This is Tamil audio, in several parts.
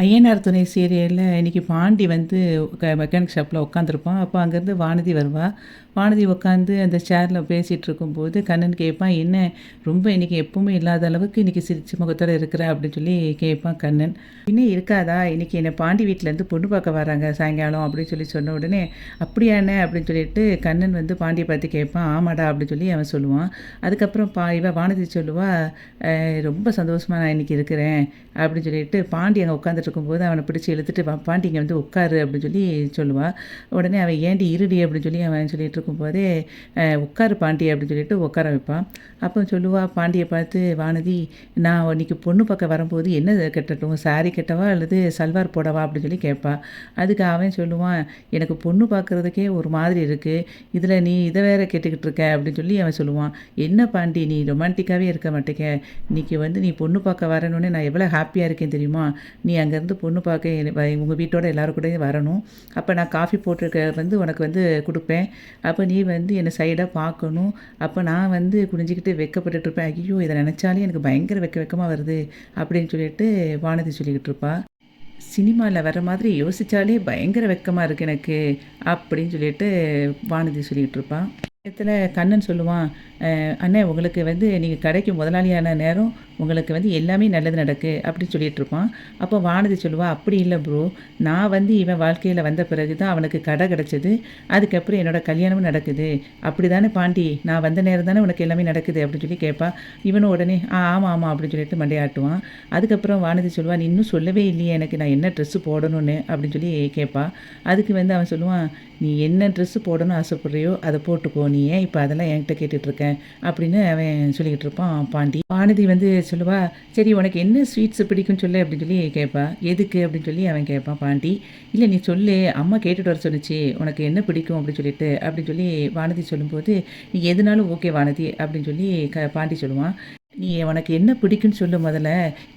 ஐயனார் துணை சீரியலில் இன்றைக்கி பாண்டி வந்து மெக்கானிக் ஷாப்பில் உட்காந்துருப்பான். அப்போ அங்கேருந்து வானதி வருவா. வானதி உட்காந்து அந்த சேரில் பேசிகிட்டு இருக்கும்போது கண்ணன் கேட்பான், என்ன ரொம்ப இன்றைக்கி எப்பவுமே இல்லாத அளவுக்கு இன்றைக்கி சிரிச்ச முகத்தோடு இருக்கிற அப்படின்னு சொல்லி கேட்பான் கண்ணன். இன்னும் இருக்காதா, இன்றைக்கி என்னை பாண்டி வீட்டிலேருந்து பொண்ணு பார்க்க வராங்க சாயங்காலம் அப்படின்னு சொல்லி சொன்ன உடனே, அப்படியாண்ணே அப்படின்னு சொல்லிட்டு கண்ணன் வந்து பாண்டியை பார்த்து கேட்பான். ஆமாடா அப்படின்னு சொல்லி அவன் சொல்லுவான். அதுக்கப்புறம் இவ வானதி சொல்லுவா, ரொம்ப சந்தோஷமாக நான் இன்றைக்கி இருக்கிறேன் அப்படின்னு சொல்லிட்டு பாண்டி அங்கே உட்காந்துட்டு இருக்கும்போது அவனை பிடிச்சி இழுத்துட்டு பாண்டி இங்கே வந்து உட்காரு அப்படின்னு சொல்லி சொல்லுவாள். உடனே அவன் ஏண்டி இருடி அப்படின்னு சொல்லி அவன் சொல்லிட்டு இருக்கும்போதே உட்காரு பாண்டி அப்படின்னு சொல்லிட்டு உட்கார வைப்பான். அப்போ சொல்லுவா பாண்டியை பார்த்து, வானதி நான் இன்றைக்கி பொண்ணு பார்க்க வரும்போது என்ன கட்டட்டும், சாரி கட்டவா அல்லது சல்வார் போடவா அப்படின்னு சொல்லி கேட்பான். அதுக்கு அவன் சொல்லுவான், எனக்கு பொண்ணு பார்க்குறதுக்கே ஒரு மாதிரி இருக்குது, இதில் நீ இதை வேற கேட்டுக்கிட்டு இருக்க அப்படின்னு சொல்லி அவன் சொல்லுவான். என்ன பாண்டி நீ ரொமான்டிக்காகவே இருக்க மாட்டேங்க, இன்றைக்கி வந்து நீ பொண்ணு பார்க்க வரணுன்னு நான் எவ்வளோ ஹாப்பியாக இருக்கேன் தெரியுமா, நீ அங்கேருந்து பொண்ணு பார்க்க உங்கள் வீட்டோட எல்லோரும் கூட வரணும், அப்போ நான் காஃபி போட்டிருக்க வந்து உனக்கு வந்து கொடுப்பேன், அப்போ நீ வந்து என்னை சைடாக பார்க்கணும், அப்போ நான் வந்து குனிஞ்சிக்கிட்டு வெக்கப்பட்டுருப்பேன். ஐயோ இதை நினச்சாலே எனக்கு பயங்கர வெக்கமாக வருது அப்படின்னு சொல்லிட்டு வானதி சொல்லிக்கிட்டு இருப்பா. சினிமாவில் வர மாதிரி யோசித்தாலே பயங்கர வெக்கமாக இருக்குது எனக்கு அப்படின்னு சொல்லிட்டு வானதி சொல்லிக்கிட்டு இருப்பான். இடத்துல கண்ணன் சொல்லுவான், அண்ணே உங்களுக்கு வந்து நீங்கள் கடைக்கு முதலாளியான நேரம் உங்களுக்கு வந்து எல்லாமே நல்லது நடக்கு அப்படின்னு சொல்லிட்டு இருப்பான். அப்போ வானதி சொல்லுவா, அப்படி இல்லை ப்ரோ, நான் வந்து இவன் வாழ்க்கையில் வந்த பிறகு தான் அவனுக்கு கடை கிடச்சிது, அதுக்கப்புறம் என்னோடய கல்யாணமும் நடக்குது, அப்படி தானே பாண்டி, நான் வந்த நேரம் தானே உனக்கு எல்லாமே நடக்குது அப்படின்னு சொல்லி கேட்பா. இவனும் உடனே ஆமாம் ஆமாம் அப்படின்னு சொல்லிட்டு மண்டையாட்டுவான். அதுக்கப்புறம் வானதி சொல்லுவா, நீ இன்னும் சொல்லவே இல்லையே எனக்கு நான் என்ன ட்ரெஸ்ஸு போடணும்னு அப்படின்னு சொல்லி கேட்பா. அதுக்கு வந்து அவன் சொல்லுவான், நீ என்ன ட்ரெஸ்ஸு போடணும்னு ஆசைப்படுறியோ அதை போட்டுக்கோ, நீ ஏன் இப்போ அதெல்லாம் என்கிட்ட கேட்டுட்ருக்கேன் அப்படின்னு அவன் சொல்லிக்கிட்டு இருப்பான் பாண்டி. வானதி வந்து சொல்லுவா, சரி உனக்கு என்ன ஸ்வீட்ஸ் பிடிக்கும்னு சொல்லு அப்படின்னு சொல்லி கேட்பா. எதுக்கு அப்படின்னு சொல்லி அவன் கேட்பான் பாண்டி. இல்லை நீ சொல்லு, அம்மா கேட்டுட்டு வர சொல்லிச்சு உனக்கு என்ன பிடிக்கும் அப்படின்னு சொல்லிட்டு அப்படின்னு சொல்லி வானதி சொல்லும்போது, நீ எதுனாலும் ஓகே வானதி அப்படின்னு சொல்லி பாண்டி சொல்லுவான். நீ உனக்கு என்ன பிடிக்குன்னு சொல்லு முதல்ல,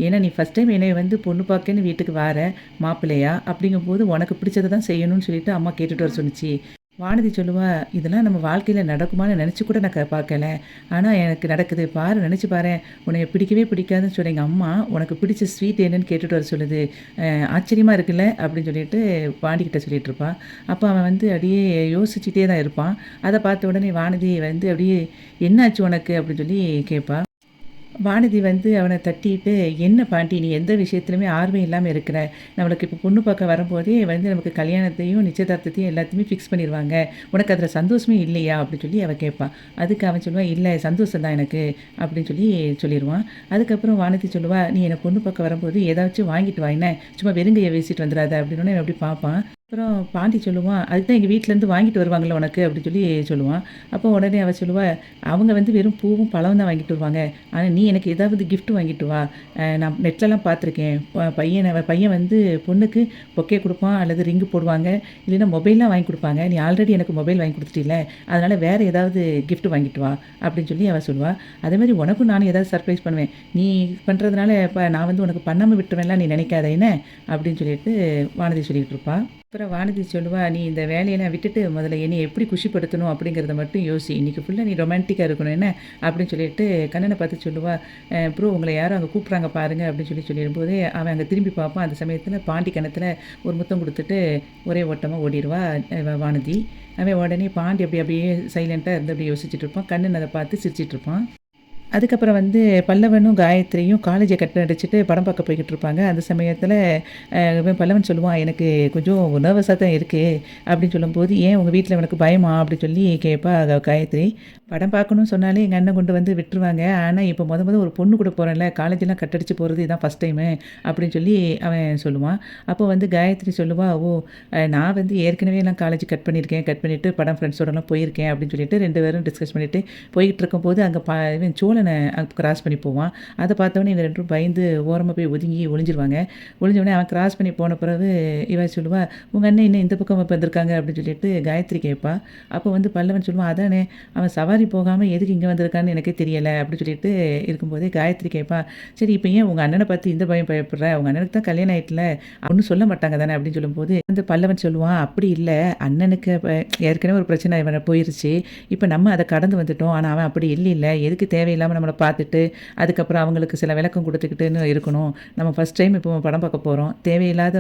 ஏன்னா நீ ஃபஸ்ட் டைம் என்னை வந்து பொண்ணு பார்க்கன்னு வீட்டுக்கு வார மாப்பிள்ளையா, அப்படிங்கும்போது உனக்கு பிடிச்சதை தான் செய்யணும்னு சொல்லிட்டு அம்மா கேட்டுட்டு வர சொன்னிச்சு. வானதி சொல்லுவா, இதெல்லாம் நம்ம வாழ்க்கையில் நடக்குமான்னு நினச்சி கூட நான் பார்க்கல, ஆனால் எனக்கு நடக்குது பாரு, நினச்சி பாரு, உன்னை பிடிக்கவே பிடிக்காதுன்னு சொல்ல எங்கள் அம்மா உனக்கு பிடிச்ச ஸ்வீட் என்னன்னு கேட்டுட்டு வர சொல்லுது, ஆச்சரியமாக இருக்குல்ல அப்படின்னு சொல்லிட்டு பாண்டிக்கிட்ட சொல்லிட்டு இருப்பான். அப்போ அவன் வந்து அப்படியே யோசிச்சுட்டே தான் இருப்பான். அதை பார்த்த உடனே வானதி வந்து அப்படியே என்னாச்சு உனக்கு அப்படின்னு சொல்லி கேட்பா. வானதி வந்து அவனை தட்டிட்டு, என்ன பாண்டி நீ எந்த விஷயத்துலையுமே ஆர்வம் இல்லாமல் இருக்கிற, நம்மளுக்கு இப்போ பொண்ணு பார்க்க வரும்போதே வந்து நமக்கு கல்யாணத்தையும் நிச்சயதார்த்தத்தையும் எல்லாத்தையுமே ஃபிக்ஸ் பண்ணிடுவாங்க, உனக்கு அதில் சந்தோஷமே இல்லையா அப்படின்னு சொல்லி அவன் கேட்பான். அதுக்கு அவன் சொல்லுவான், இல்லை சந்தோஷம் தான் எனக்கு அப்படின்னு சொல்லி சொல்லிடுவான். அதுக்கப்புறம் வானதி சொல்லுவா, நீ என்னை பொண்ணு பார்க்க வரும்போது ஏதாச்சும் வாங்கிட்டு வா, என்ன சும்மா வெறுங்கையை வீசிட்டு வந்துடாத அப்படின்னு அப்படி பார்ப்பான். அப்புறம் பாண்டி சொல்லுவான், அதுக்கு தான் எங்கள் வீட்டிலேருந்து வாங்கிட்டு வருவாங்களே உனக்கு அப்படின்னு சொல்லி சொல்லுவான். அப்போ உடனே அவள் சொல்லுவா, அவங்க வந்து வெறும் பூவும் பழம் தான் வாங்கிட்டு வருவாங்க, ஆனால் நீ எனக்கு ஏதாவது கிஃப்ட் வாங்கிட்டு வா, நான் நெட்லலாம் பார்த்துருக்கேன், பையன் வந்து பொண்ணுக்கு பொக்கே கொடுப்பான் அல்லது ரிங்கு போடுவாங்க, இல்லைன்னா மொபைல்லாம் வாங்கி கொடுப்பாங்க, நீ ஆல்ரெடி எனக்கு மொபைல் வாங்கி கொடுத்துட்டில்ல, அதனால் வேறு ஏதாவது கிஃப்ட் வாங்கிட்டு வா அப்படின்னு சொல்லி அவள் சொல்லுவாள். அதேமாதிரி உனக்கும் நானும் ஏதாவது சர்ப்ரைஸ் பண்ணுவேன், நீ பண்ணுறதுனால இப்போ நான் வந்து உனக்கு பண்ணாமல் விட்டுருவேன்லாம் நீ நினைக்காத என்ன அப்படின்னு சொல்லிட்டு வானதி சொல்லிகிட்டு இருப்பாள். அப்புறம் வானதி சொல்லுவா, நீ இந்த வேலையெல்லாம் விட்டுட்டு முதல்ல என்னை எப்படி குஷிப்படுத்தணும் அப்படிங்கிறத மட்டும் யோசி, இன்றைக்கி ஃபுல்லாக நீ ரொமான்டிக்காக இருக்கணும் என்ன அப்படின்னு சொல்லிட்டு கண்ணனை பார்த்து சொல்லுவா. ப்ரோ உங்களை யாரும் அங்கே கூப்பிட்றாங்க பாருங்கள் அப்படின்னு சொல்லி சொல்லிடும்போதே அவன் அங்கே திரும்பி பார்ப்பான். அந்த சமயத்தில் பாண்டி கணத்தில் ஒரு முத்தம் கொடுத்துட்டு ஒரே ஓட்டமாக ஓடிடுவா வானதி. அவன் உடனே பாண்டி அப்படியே சைலண்ட்டாக இருந்து அப்படியே யோசிச்சுட்டு இருப்பான். கண்ணன் அதை பார்த்து சிரிச்சிட்டு இருப்பான். அதுக்கப்புறம் வந்து பல்லவனும் காயத்ரியும் காலேஜை கட் அடிச்சுட்டு படம் பார்க்க போய்கிட்டு இருப்பாங்க. அந்த சமயத்தில் பல்லவன் சொல்லுவான், எனக்கு கொஞ்சம் நர்வஸாக தான் இருக்குது அப்படின்னு சொல்லும்போது, ஏன் உங்கள் வீட்டில் எனக்கு பயமா அப்படின்னு சொல்லி கேட்பா காயத்ரி. படம் பார்க்கணும்னு சொன்னாலே எங்கள் அண்ணன் கொண்டு வந்து விட்டுருவாங்க, ஆனால் இப்போ முத ஒரு பொண்ணு கூட போகிறேன்ல, காலேஜெலாம் கட்டடிச்சு போகிறது இதான் ஃபஸ்ட் டைமு அப்படின்னு சொல்லி அவன் சொல்லுவான். அப்போ வந்து காயத்ரி சொல்லுவா, ஓ நான் வந்து ஏற்கனவே எல்லாம் காலேஜ் கட் பண்ணிவிட்டு படம் ஃப்ரெண்ட்ஸோடலாம் போயிருக்கேன் அப்படின்னு சொல்லிட்டு 2 பேரும் டிஸ்கஸ் பண்ணிவிட்டு போய்கிட்டு இருக்கும்போது அங்கே இவன் சோழனை கிராஸ் பண்ணி போவான். அதை பார்த்தவொடனே இவங்க 2 பயந்து ஓரமாக போய் ஒளிஞ்சிருவாங்க. ஒளிஞ்சவொடனே அவன் கிராஸ் பண்ணி போன பிறகு இவன் சொல்லுவா, உங்கள் அண்ணன் இன்னும் இந்த பக்கம் வந்திருக்காங்க அப்படின்னு சொல்லிட்டு காயத்ரி கேட்பா. அப்போ வந்து பல்லவன் சொல்லுவான், அதானே அவன் சவாரி போகாமல் எதுக்கு இங்கே வந்திருக்கான்னு எனக்கே தெரியலை அப்படின்னு சொல்லிட்டு இருக்கும்போதே காயத்ரி கேட்பா, சரி இப்போ ஏன் உங்கள் அண்ணனை பார்த்து இந்த பயம் பயப்படுற, உங்கள் அண்ணனுக்கு தான் கல்யாணம் ஆகிட்டுல ஒன்றும் சொல்ல மாட்டாங்க தானே அப்படின்னு சொல்லும்போது அந்த பல்லவன் சொல்லுவான், அப்படி இல்லை, அண்ணனுக்கு ஏற்கனவே ஒரு பிரச்சனை இவனை போயிருச்சு, இப்போ நம்ம அதை கடந்து வந்துட்டோம், ஆனால் அவன் அப்படி இல்லை, எதுக்கு தேவையில்லாமல் தேவையில்லாமல் நம்மளை பார்த்துட்டு அதுக்கப்புறம் அவங்களுக்கு சில விளக்கம் கொடுத்துக்கிட்டுன்னு இருக்கணும். நம்ம ஃபஸ்ட் டைம் இப்போ படம் பார்க்க போகிறோம், தேவையில்லாத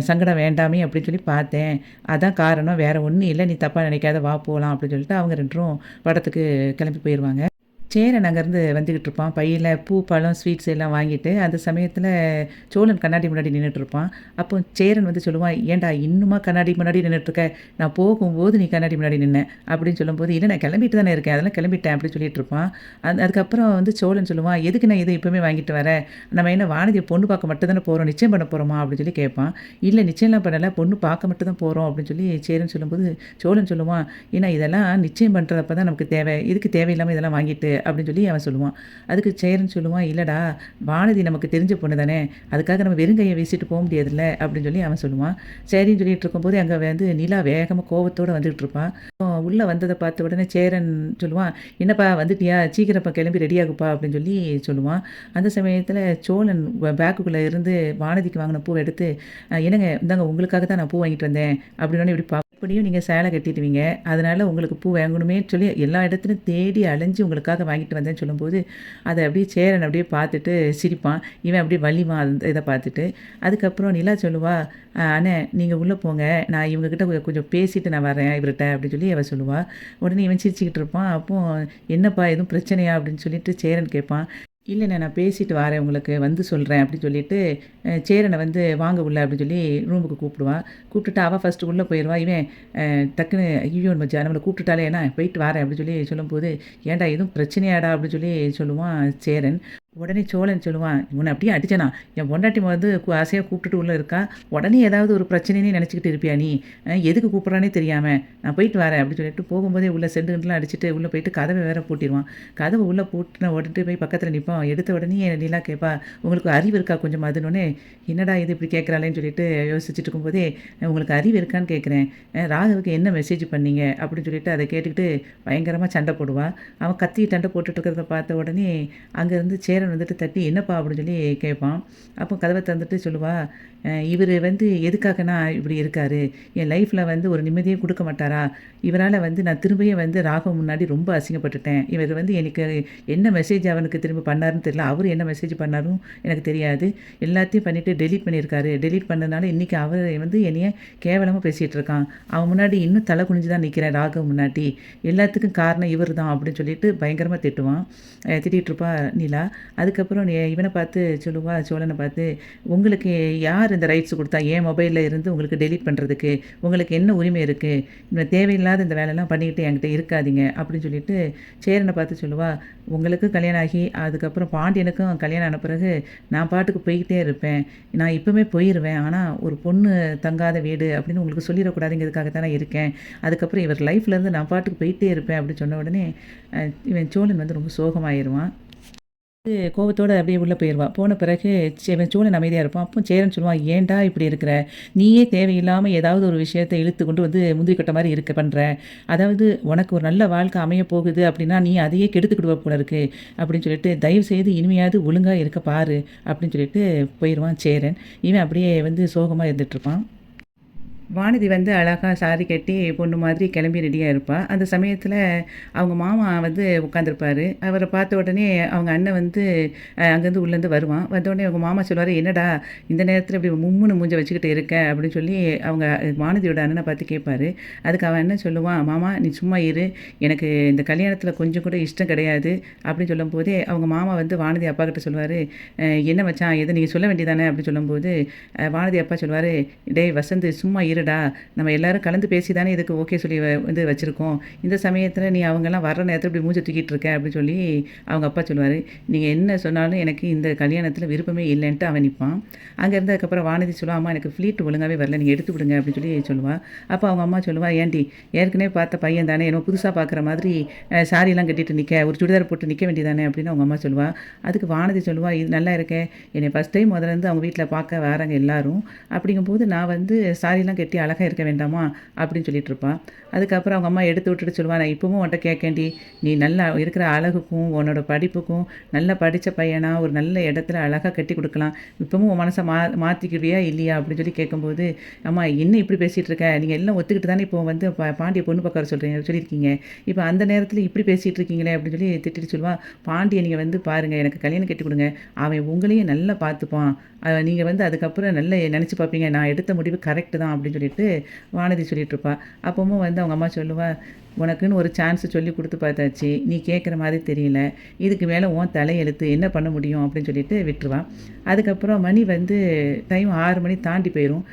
சங்கடம் வேண்டாமே அப்படின்னு சொல்லி பார்த்தேன், அதான் காரணம், வேறு ஒன்றும் இல்லை, நீ தப்பாக நினைக்காத, வா போகலாம் அப்படின்னு சொல்லிட்டு அவங்க 2ரும் படத்துக்கு கிளம்பி போயிடுவாங்க. சேரன் அங்கேருந்து வந்துக்கிட்டு இருப்பான், பையில் பூ பழம் ஸ்வீட்ஸ் எல்லாம் வாங்கிட்டு. அந்த சமயத்தில் சோழன் கண்ணாடி முன்னாடி நின்றுட்டுருப்பான். அப்போ சேரன் வந்து சொல்லுவான், ஏன்டா இன்னுமா கண்ணாடி முன்னாடி நின்றுட்டுருக்க, நான் போகும்போது நீ கண்ணாடி முன்னாடி நின்ன அப்படின்னு சொல்லும்போது, இல்லை நான் கிளம்பிட்டு தானே இருக்கேன், அதெல்லாம் கிளம்பிட்டேன் அப்படின்னு சொல்லிட்டு இருப்பான். அதுக்கப்புறம் வந்து சோழன் சொல்லுவான், எதுக்கு நான் இதை இப்போவுமே வாங்கிட்டு வரேன், நம்ம என்ன வானதியை பொண்ணு பார்க்க மட்டும் தானே போகிறோம், நிச்சயம் பண்ண போகிறோமா அப்படின்னு சொல்லி கேட்பான். இல்லை நிச்சயம்லாம் பண்ணலை, பொண்ணு பார்க்க மட்டும் தான் போகிறோம் அப்படின்னு சொல்லி சேரன் சொல்லும்போது சோழன் சொல்லுவான், ஏன்னா இதெல்லாம் நிச்சயம் பண்ணுறப்ப தான் நமக்கு தேவை, இதுக்கு தேவையில்லாமல் இதெல்லாம் வாங்கிட்டு அப்படின்னு சொல்லி அவன் சொல்லுவான். அதுக்கு சேரன் சொல்லுவான், இல்லைடா வானதி நமக்கு தெரிஞ்ச பொண்ணு தானே, அதுக்காக நம்ம வெறுங்கையை வீசிட்டு போக முடியாதுல்ல அப்படின்னு சொல்லி அவன் சொல்லுவான். சரின்னு சொல்லிட்டு இருக்கும்போது அங்கே வந்து நிலா வேகமாக கோவத்தோடு வந்துகிட்டு இருப்பான். உள்ளே வந்ததை பார்த்த உடனே சேரன் சொல்லுவான், என்னப்பா வந்துட்டியா, சீக்கிரப்பா கிளம்பி ரெடியாகுப்பா அப்படின்னு சொல்லி சொல்லுவான். அந்த சமயத்தில் சோழன் பேக்குக்குள்ளே இருந்து வானதிக்கு வாங்கின பூவை எடுத்து, என்னங்க இந்தாங்க உங்களுக்காக தான் நான் பூ வாங்கிட்டு வந்தேன் அப்படின்னு இப்படி அப்படியும் நீங்கள் சேலை கட்டிடுவீங்க, அதனால் உங்களுக்கு பூ வாங்கணுமே சொல்லி எல்லா இடத்துலையும் தேடி அலைஞ்சு உங்களுக்காக வாங்கிட்டு வந்தேன்னு சொல்லும்போது அதை அப்படியே சேரன் அப்படியே பார்த்துட்டு சிரிப்பான். இவன் அப்படியே வலிவான் அந்த இதை பார்த்துட்டு. அதுக்கப்புறம் நிலா சொல்லுவா, அண்ணே நீங்கள் உள்ளே போங்க, நான் இவங்ககிட்ட கொஞ்சம் பேசிட்டு நான் வரேன் இவர்கிட்ட அப்படின்னு சொல்லி அவள் சொல்லுவாள். உடனே இவன் சிரிச்சுக்கிட்டு இருப்பான். அப்போது என்னப்பா எதுவும் பிரச்சனையா அப்படின்னு சொல்லிட்டு சேரன் கேட்பான். இல்லைண்ணே நான் பேசிட்டு வரேன், உங்களுக்கு வந்து சொல்கிறேன் அப்படின்னு சொல்லிட்டு சேரனை வந்து வாங்க உள்ள அப்படின்னு சொல்லி ரூமுக்கு கூப்பிடுவான். கூப்பிட்டுட்டு அவள் ஃபஸ்ட்டு உள்ளே போயிடுவா. இவன் டக்குன்னு ஐயோ மச்சா நம்மளை கூப்பிட்டுட்டாலே என்ன போயிட்டு வரேன் அப்படின்னு சொல்லி சொல்லும்போது, ஏன்டா எதுவும் பிரச்சனையாடா அப்படின்னு சொல்லி சொல்லுவான் சேரன். உடனே சோழன் சொல்லுவான், உன்னை அப்படியே அடிச்சனா, என் பொண்டாட்டி வந்து ஆசையாக கூப்பிட்டுட்டு உள்ளே இருக்கா, உடனே ஏதாவது ஒரு பிரச்சனைனே நினச்சிக்கிட்டு இருப்பியா நீ, எதுக்கு கூப்பிட்றானே தெரியாமல், நான் போயிட்டு வரேன் அப்படின்னு சொல்லிட்டு போகும்போதே உள்ளே செண்டுலாம் அடிச்சுட்டு உள்ளே போயிட்டு கதவை வேற பூட்டிடுவான். கதவை உள்ளே பூட்டின உடனே போய் பக்கத்தில் நிற்பான். எடுத்த உடனே நிலா கேட்பா, உங்களுக்கு அறிவு இருக்கா கொஞ்சம் அதுனோடனே, என்னடா இது இப்படி கேட்குறாளேன்னு சொல்லிட்டு யோசிச்சுட்டு இருக்கும்போதே, உங்களுக்கு அறிவு இருக்கான்னு கேட்குறேன், ராகவுக்கு என்ன மெசேஜ் பண்ணீங்க அப்படின்னு சொல்லிட்டு அதை கேட்டுக்கிட்டு பயங்கரமாக சண்டை போடுவாள். அவன் கத்தி சண்டை போட்டுட்டு இருக்கிறத பார்த்த உடனே அங்கேருந்து சேரன் வந்துட்டு தட்டி, என்னப்பா அப்படின்னு சொல்லி கேட்பான். அப்போ கதவை தந்துட்டு சொல்லுவா, இவர் வந்து எதுக்காகனா இப்படி இருக்கார், என் லைஃப்பில் வந்து ஒரு நிம்மதியே கொடுக்க மாட்டாரா, இவரால் வந்து நான் திரும்பியும் வந்து ராகவ் முன்னாடி ரொம்ப அசிங்கப்பட்டுட்டேன், இவர் வந்து எனக்கு என்ன மெசேஜ் அவனுக்கு திரும்ப பண்ணாருன்னு தெரியல, அவர் என்ன மெசேஜ் பண்ணாரும் எனக்கு தெரியாது, எல்லாத்தையும் பண்ணிவிட்டு டெலீட் பண்ணியிருக்காரு, டெலீட் பண்ணதுனால இன்றைக்கி அவர் வந்து என்னைய கேவலமாக பேசிகிட்டு இருக்கான், அவன் முன்னாடி இன்னும் தலை குனிஞ்சு தான் நிற்கிறேன் ராகவ் முன்னாடி, எல்லாத்துக்கும் காரணம் இவர் தான் அப்படின்னு சொல்லிட்டு பயங்கரமாக திட்டுவான். திட்டிகிட்டு இருப்பா நிலா. அதுக்கப்புறம் இவனை பார்த்து சொல்லுவா, சோழனை பார்த்து, உங்களுக்கு யார் இந்த ரைட்ஸ் கொடுத்தா என் மொபைலில் இருந்து உங்களுக்கு டெலீட் பண்ணுறதுக்கு, உங்களுக்கு என்ன உரிமை இருக்குது, இன்னும் தேவையில்லாத இந்த வேலையெல்லாம் பண்ணிக்கிட்டு என்கிட்ட இருக்காதீங்க அப்படின்னு சொல்லிட்டு சேரனை பார்த்து சொல்லுவா, உங்களுக்கு கல்யாணம் ஆகி அதுக்கப்புறம் பாண்டியனுக்கும் கல்யாணம் ஆன பிறகு நான் பாட்டுக்கு போய்கிட்டே இருப்பேன், நான் இப்போவுமே போயிடுவேன், ஆனால் ஒரு பொண்ணு தங்காத வீடு அப்படின்னு உங்களுக்கு சொல்லிடக்கூடாதுங்கிறதுக்காக தானே இருக்கேன், அதுக்கப்புறம் இவர் லைஃப்லேருந்து நான் பாட்டுக்கு போயிட்டே இருப்பேன் அப்படின்னு சொன்ன உடனே இவன் சோழன் வந்து ரொம்ப சோகமாயிருவான். கோவத்தோடு அப்படியே உள்ளே போயிடுவான். போன பிறகு சோழன் அமைதியாக இருப்பான். அப்போ சேரன் சொல்லுவான், ஏன்டா இப்படி இருக்கிற, நீயே தேவையில்லாமல் ஏதாவது ஒரு விஷயத்தை இழுத்து கொண்டு வந்து முந்திரி கட்ட மாதிரி பண்ணுற, அதாவது உனக்கு ஒரு நல்ல வாழ்க்கை அமைய போகுது அப்படின்னா நீ அதையே கெடுத்துக்கிடுவ போல இருக்கு அப்படின்னு சொல்லிட்டு, தயவு செய்து இனிமையாவது ஒழுங்காக இருக்க பாரு அப்படின்னு சொல்லிட்டு போயிடுவான் சேரன். இவன் அப்படியே வந்து சோகமாக இருந்துகிட்ருப்பான். வானதி வந்து அழகாக சாரி கட்டி பொண்ணு மாதிரி கிளம்பி ரெடியாக இருப்பாள். அந்த சமயத்தில் அவங்க மாமா வந்து உட்காந்துருப்பார். அவரை பார்த்த உடனே அவங்க அண்ணன் வந்து அங்கேருந்து உள்ளேருந்து வருவான். வந்தோடனே அவங்க மாமா சொல்லுவார், என்னடா இந்த நேரத்தில் இப்படி மும்முன்னு மூஞ்ச வச்சுக்கிட்டு இருக்க அப்படின்னு சொல்லி அவங்க வானதியோட அண்ணனை பார்த்து கேட்பார். அதுக்கு அவன் அண்ணன் சொல்லுவான், மாமா நீ சும்மா இரு, எனக்கு இந்த கல்யாணத்தில் கொஞ்சம் கூட இஷ்டம் கிடையாது அப்படின்னு சொல்லும்போதே அவங்க மாமா வந்து வானதி அப்பா கிட்ட சொல்லுவார், என்ன மச்சான் எதை நீங்கள் சொல்ல வேண்டியதானே அப்படின்னு சொல்லும்போது வானதி அப்பா சொல்லுவார், டேய் வசந்த் சும்மா இருடா, நம்ம எல்லாரும் கலந்து பேசி தானே இதுக்கு ஓகே சொல்லி வந்து வச்சுருக்கோம், இந்த சமயத்தில் நீ அவங்கெல்லாம் வர்ற நேரத்தில் இப்படி மூஞ்சை தூக்கிட்டு இருக்க அப்படின்னு சொல்லி அவங்க அப்பா சொல்லுவார். நீங்கள் என்ன சொன்னாலும் எனக்கு இந்த கல்யாணத்தில் விருப்பமே இல்லைன்ட்டு அவன் நிற்பான். அங்கே இருந்ததுக்கப்புறம் வானதி சொல்லுவாள், அம்மா எனக்கு ஃப்ளீட் ஒழுங்காகவே வரல, நீங்கள் எடுத்து விடுங்க அப்படின்னு சொல்லி சொல்லுவாள். அப்போ அவங்க அம்மா சொல்லுவாள், ஏன்டி ஏற்கனவே பார்த்த பையன் தானே, என்ன புதுசாக பார்க்குற மாதிரி சாரியெல்லாம் கட்டிட்டு நிற்க, ஒரு சுடிதார் போட்டு நிற்க வேண்டியதானே அப்படின்னு அவங்க அம்மா சொல்லுவாள். அதுக்கு வானதி சொல்லுவாள், இது நல்லா இருக்கேன், என்னை ஃபஸ்ட் டைம் முதலேருந்து அவங்க வீட்டில் பார்க்க வராங்க எல்லாரும், அப்படிங்கும்போது நான் வந்து சாரியெல்லாம் கட்டி அழகாக இருக்க வேண்டாமா அப்படின்னு சொல்லிட்டு இருப்பான். அதுக்கப்புறம் அவங்க அம்மா எடுத்து விட்டுட்டு சொல்லுவா, நான் இப்பவும் உன்ட்ட கேட்கேன்டி, நீ நல்லா இருக்கிற அழகுக்கும் உன்னோட படிப்புக்கும் நல்லா படித்த பையனா ஒரு நல்ல இடத்துல அழகாக கட்டி கொடுக்கலாம், இப்பவும் உன் மனசை மாற்றிக்கிறியா இல்லையா அப்படின்னு சொல்லி கேட்கும்போது, அம்மா என்ன இப்படி பேசிகிட்டு இருக்க, நீங்கள் எல்லாம் ஒத்துக்கிட்டு தானே இப்போ வந்து பாண்டியை பொண்ணு பார்க்க சொல்லியிருக்கீங்க, இப்போ அந்த நேரத்தில் இப்படி பேசிகிட்டு இருக்கீங்களே அப்படின்னு சொல்லி திட்டிட்டு சொல்லுவாள். பாண்டியை நீங்கள் வந்து பாருங்கள், எனக்கு கல்யாணம் கட்டி கொடுங்க, அவன் உங்களையும் நல்லா பார்த்துப்பான், நீங்கள் வந்து அதுக்கப்புறம் நல்லா நினச்சி பார்ப்பீங்க, நான் எடுத்த முடிவு கரெக்டு தான் அப்படின்னு சொல்லிட்டு வானதி சொல்லிட்டு இருப்பா. அப்பவும் வந்து அவங்க அம்மா சொல்லுவா, உனக்குன்னு ஒரு சான்ஸ் சொல்லி கொடுத்து பார்த்தாச்சு, நீ கேட்குற மாதிரி தெரியல, இதுக்கு மேலே உன் தலையெழுத்து என்ன பண்ண முடியும் அப்படின்னு சொல்லிட்டு விட்டுருவான். அதுக்கப்புறம் மணி வந்து டைம் 6 மணி தாண்டி போயிடும்.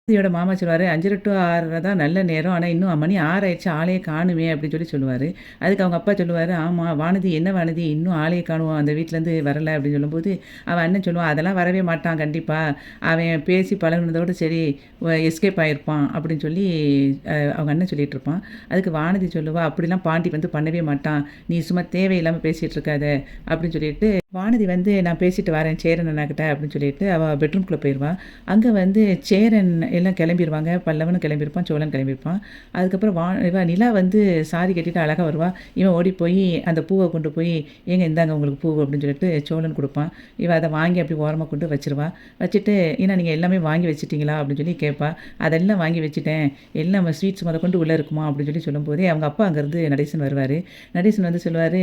வானதியோட மாமா சொல்லுவார், 5:30 to 6:30 தான் நல்ல நேரம், ஆனால் இன்னும் மணி 6 ஆயிடுச்சு, ஆளையே காணுமே அப்படின்னு சொல்லி சொல்லுவார். அதுக்கு அவங்க அப்பா சொல்லுவார், ஆமாம் வானதி என்ன வானதி இன்னும் ஆளையே காணுவோம், அந்த வீட்டிலேருந்து வரலை அப்படின்னு சொல்லும்போது அவன் அண்ணன் சொல்லுவான், அதெல்லாம் வரவே மாட்டான் கண்டிப்பாக, அவன் பேசி பழகுனதோடு சரி எஸ்கேப் ஆகிருப்பான் அப்படின்னு சொல்லி அவங்க அண்ணன் சொல்லிகிட்டு இருப்பான். அதுக்கு வானதி சொல்லுவா, அப்படிலாம் பாண்டி வந்து பண்ணவே மாட்டான், நீ சும்மா தேவையில்லாமல் பேசிகிட்டு இருக்காத அப்படின்னு சொல்லிட்டு வானதி வந்து நான் பேசிட்டு வரேன் சேரன் அண்ணாக்கிட்ட அப்படின்னு சொல்லிட்டு அவள் பெட்ரூம்குள்ளே போயிடுவாள். அங்கே வந்து சேரன் எல்லாம் கிளம்பிடுவாங்க, பல்லவனும் கிளம்பியிருப்பான், சோழன் கிளம்பியிருப்பான். அதுக்கப்புறம் இவன் நிலா வந்து சாரி கட்டிட்டு அழகாக வருவாள். இவன் ஓடி போய் அந்த பூவை கொண்டு போய் ஏங்க இந்தாங்க உங்களுக்கு பூ அப்படின்னு சொல்லிட்டு சோழன் கொடுப்பான். இவன் அதை வாங்கி அப்படி ஓரமாக கொண்டு வச்சிருவா. வச்சுட்டு ஏன்னா நீங்கள் எல்லாமே வாங்கி வச்சிட்டிங்களா அப்படின்னு சொல்லி கேட்பா. அதெல்லாம் வாங்கி வச்சுட்டேன், எல்லாம் ஸ்வீட்ஸ் முத கொண்டு உள்ளே இருக்குமா அப்படின்னு சொல்லி சொல்லும்போதே அவங்க அப்பா அங்கேருந்து நடேசன் வருவார். நடேசன் வந்து சொல்லுவார்,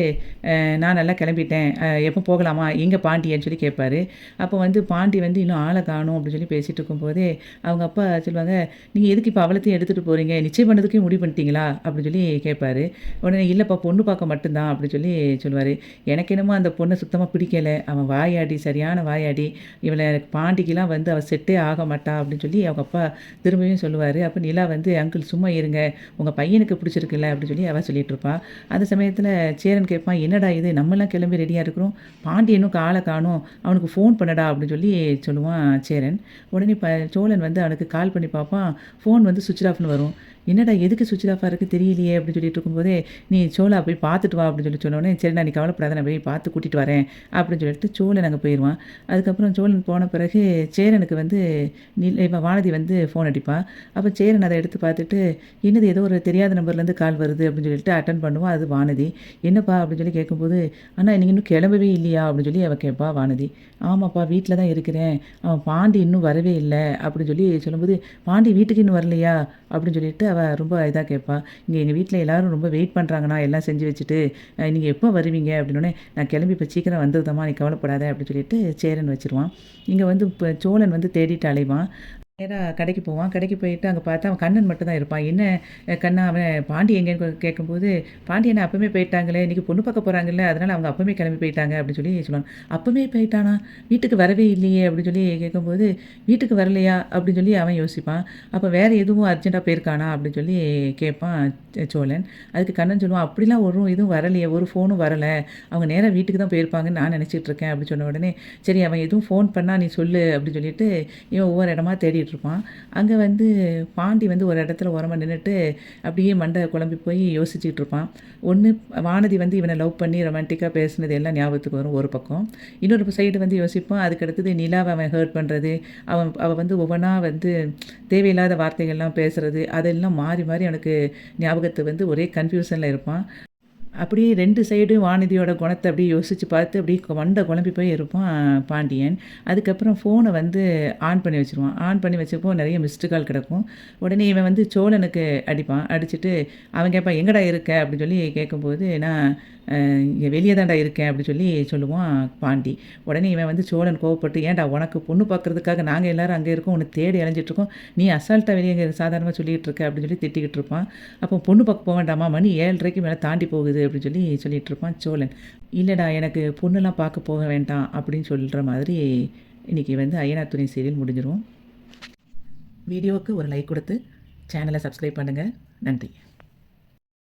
நான் நல்லா கிளம்பிட்டேன், எப்போ போகலாமா, எங்கே பாண்டியன்னு சொல்லி கேட்பாரு. அப்போ வந்து பாண்டி வந்து இன்னும் ஆளை காணும் அப்படின்னு சொல்லி பேசிகிட்டு இருக்கும்போதே அவங்க அப்பா சொல்லுவாங்க, நீங்கள் எதுக்கு இப்போ அவளத்தையும் எடுத்துகிட்டு போகிறீங்க, நிச்சயம் பண்ணதுக்கே முடிவு பண்ணிட்டீங்களா அப்படின்னு சொல்லி கேட்பாரு. உடனே இல்லைப்பா பொண்ணு பார்க்க மட்டும்தான் அப்படின்னு சொல்லி சொல்லுவார். எனக்கு என்னமோ அந்த பொண்ணை சுத்தமாக பிடிக்கலை, அவன் வாயாடி சரியான வாயாடி, இவளை பாண்டிக்கெலாம் வந்து அவள் செட்டே ஆக மாட்டா அப்படின்னு சொல்லி அவங்க அப்பா திரும்பியும் சொல்லுவார். அப்போ நிலா வந்து அங்கிள் சும்மா இருங்க, உங்கள் பையனுக்கு பிடிச்சிருக்குல்ல அப்படின்னு சொல்லி அவள் சொல்லிட்டு இருப்பாள். அந்த சமயத்தில் சேரன் கேட்பான், என்னடா இது நம்மலாம் கிளம்பி ரெடியாக இருக்கிறோம், பாண்டியனும் ஆளை காணும், அவனுக்கு ஃபோன் பண்ணடா அப்படின்னு சொல்லி சொல்லுவான் சேரன். உடனே சோழன் வந்து அவனுக்கு கால் பண்ணி பார்ப்பான், ஃபோன் வந்து சுவிட்ச் ஆஃப்னு வரும். என்னடா எதுக்கு சுவிட்ச் ஆஃபாக இருக்குது தெரியலையே அப்படின்னு சொல்லிட்டு இருக்கும்போதே, நீ சோழா போய் பார்த்துட்டு வா அப்படின்னு சொல்லி சொன்னோடனே, சரி நான் நீ கவலைப்படாத நான் போய் பார்த்து கூட்டிகிட்டு வரேன் அப்படின்னு சொல்லிட்டு சோழன் அங்கே போயிடுவான். அதுக்கப்புறம் சோழன் போன பிறகு சேரனுக்கு வந்து இப்போ வானதி வந்து ஃபோன் அடிப்பாள். அப்போ சேரன் அதை எடுத்து பார்த்துட்டு, என்னது ஏதோ ஒரு தெரியாத நம்பர்லேருந்து கால் வருது அப்படின்னு சொல்லிட்டு அட்டன் பண்ணுவான். அது வானதி. என்னப்பா அப்படின்னு சொல்லி கேட்கும்போது, அண்ணா நீங்கள் இன்னும் கிளம்பவே இல்லையா அப்படின்னு சொல்லி அவள் கேட்பா. வானதி, ஆமாப்பா வீட்டில் தான் இருக்கிறேன், அவன் பாண்டி இன்னும் வரவே இல்லை அப்படின்னு சொல்லி சொல்லும்போது, பாண்டி வீட்டுக்கு இன்னும் வரலையா அப்படின்னு சொல்லிட்டு அவள் ரொம்ப இதாக கேட்பா. இங்கே எங்கள் வீட்டில் எல்லோரும் ரொம்ப வெயிட் பண்ணுறாங்கண்ணா, எல்லாம் செஞ்சு வச்சுட்டு, நீங்கள் எப்போ வருவீங்க அப்படின்னோடனே, நான் கிளம்பி இப்போ சீக்கிரம் வந்துருதம்மா நீ கவலைப்படாத அப்படின்னு சொல்லிட்டு சேரன் வச்சுருவான். இங்கே வந்து இப்போ சோழன் வந்து தேடிட்டு அலைவான். நேராக கடைக்கு போவான். கடைக்கு போயிட்டு அங்கே பார்த்தா அவன் கண்ணன் மட்டும் தான் இருப்பான். என்ன கண்ணா அவன் பாண்டி எங்கேன்னு கேட்கும்போது, பாண்டி என்ன அப்பவுமே போயிட்டாங்களே, இன்றைக்கி பொண்ணு பார்க்க போகிறாங்கல்ல, அதனால் அவங்க அப்பவுமே கிளம்பி போயிட்டாங்க அப்படின்னு சொல்லி சொல்லுவாங்க. அப்பவுமே போயிட்டானா, வீட்டுக்கு வரவே இல்லையே அப்படின்னு சொல்லி கேட்கும்போது, வீட்டுக்கு வரலையா அப்படின்னு சொல்லி அவன் யோசிப்பான். அப்போ வேறு எதுவும் அர்ஜென்ட்டாக போயிருக்கானா அப்படின்னு சொல்லி கேட்பான் சோழன். அதுக்கு கண்ணன் சொல்லுவான், அப்படிலாம் இதுவும் வரலையே, ஒரு ஃபோனும் வரலை, அவங்க நேராக வீட்டுக்கு தான் போயிருப்பாங்கன்னு நான் நினச்சிட்டு இருக்கேன் அப்படின்னு சொன்ன உடனே, சரி அவன் எதுவும் ஃபோன் பண்ணால் நீ சொல்லு அப்படின்னு சொல்லிட்டு இவன் ஒவ்வொரு இடமா தேடிட்டு இருப்பான். அங்கே வந்து பாண்டி வந்து ஒரு இடத்துல ஓரமாக நின்றுட்டு அப்படியே மண்டை குழம்பி போய் யோசிச்சுட்டு இருப்பான். ஒன்று வானதி வந்து இவனை லவ் பண்ணி ரொமான்டிக்காக பேசுனது எல்லாம் ஞாபகத்துக்கு வரும் ஒரு பக்கம். இன்னொரு சைடு வந்து யோசிப்பான், அதுக்கடுத்தது நிலாவை அவன் ஹர்ட் பண்ணுறது, அவள் வந்து ஒவ்வொன்றா வந்து தேவையில்லாத வார்த்தைகள்லாம் பேசுகிறது, அதெல்லாம் மாறி மாறி அவனுக்கு ஞாபகத்தை வந்து ஒரே கன்ஃபியூஷனில் இருப்பான். அப்படியே 2 சைடும் வானதியோட குணத்தை அப்படியே யோசித்து பார்த்து அப்படியே மண்டை குழம்பி போய் இருப்பான் பாண்டியன். அதுக்கப்புறம் ஃபோனை வந்து ஆன் பண்ணி வச்சுருவான். ஆன் பண்ணி வச்சப்போ நிறைய மிஸ்டு கால் கிடக்கும். உடனே இவன் வந்து சோழனுக்கு அடிப்பான். அடிச்சுட்டு அவன் கேட்பான், எங்கடா இருக்க அப்படின்னு சொல்லி கேட்கும்போது, நான் இங்கே வெளியே தான்டா இருக்கேன் அப்படின்னு சொல்லி சொல்லுவான் பாண்டி. உடனே இவன் வந்து சோழன் கோவப்பட்டு, ஏன்டா உனக்கு பொண்ணு பார்க்குறதுக்காக நாங்கள் எல்லோரும் அங்கே இருக்கோம், உன்னை தேடி அலைஞ்சிட்ருக்கோம், நீ அசால்ட்டாக வெளியே சாதாரணமாக சொல்லிகிட்டு இருக்க அப்படின்னு சொல்லி திட்டிக்கிட்டு இருப்பான். அப்போ பொண்ணு பார்க்க போக வேண்டாமா, மணி 7:30க்கு மேலே தாண்டி போகுது அப்படின்னு சொல்லி சொல்லிகிட்டு இருப்பான் சோழன். இல்லைடா எனக்கு பொண்ணுலாம் பார்க்க போக வேண்டாம் அப்படின்னு சொல்கிற மாதிரி இன்றைக்கி வந்து ஐயனார் துணை சீரியல் முடிஞ்சிடும். வீடியோவுக்கு ஒரு லைக் கொடுத்து சேனலை சப்ஸ்கிரைப் பண்ணுங்கள். நன்றி.